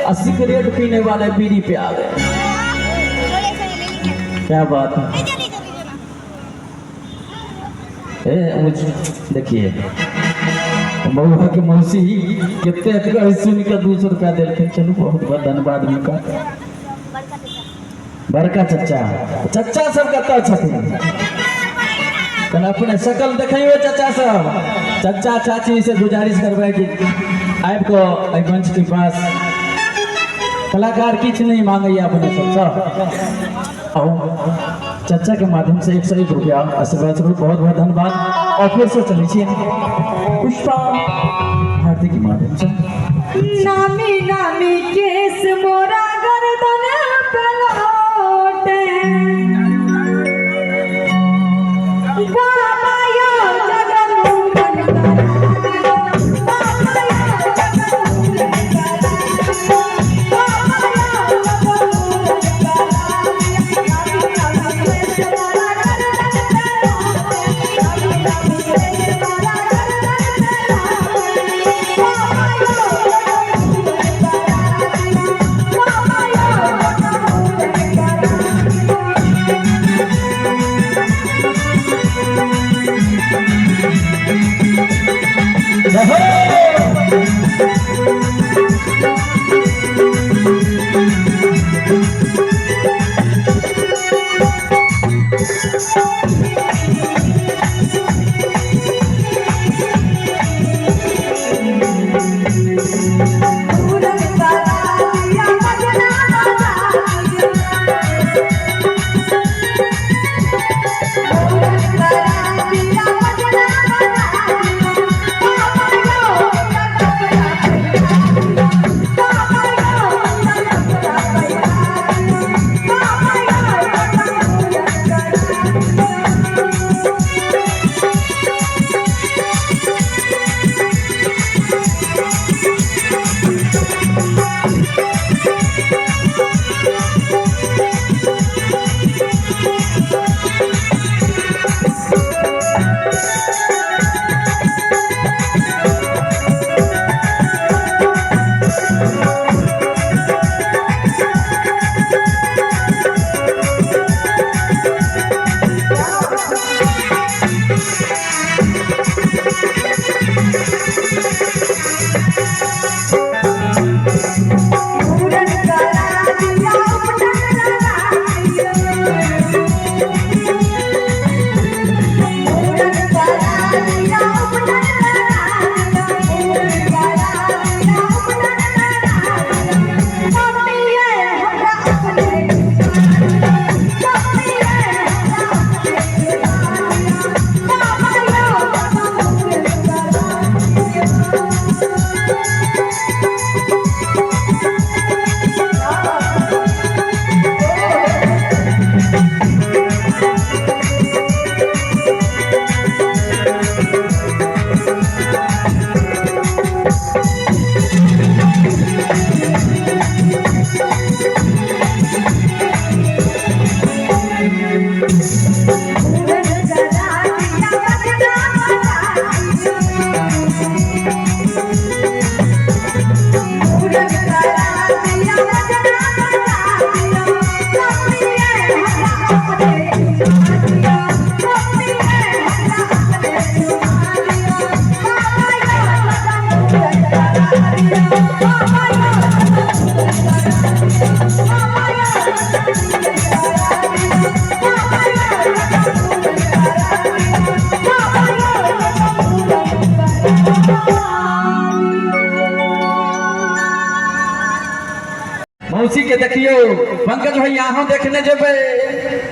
और सिगरेट पीने वाले बीड़ी पे आ गए। क्या बात है। देखिए बउआ के मौसी कितने सुन के 200 रुपया दिल। चलो बहुत बहुत धन्यवाद उनका। बड़का चचा चचा सब कत छथिन कल अपने शकल देखियो चचा सब। चचा चाची से गुजारिश करबे कि आबि को मंच के पास कलाकार किछ नहीं मांगे अपने सब चचा के माध्यम से 101 रुपया आशीर्वाद स्वरूप बहुत बहुत धन्यवाद। और फिर से चलिए पुष्पा भारती के माध्यम से नामी नामी केस मोरा गर्दन पे लौटे बाबा यो मौसी के देखियो पंकज भैया अहाँ देखने जेबे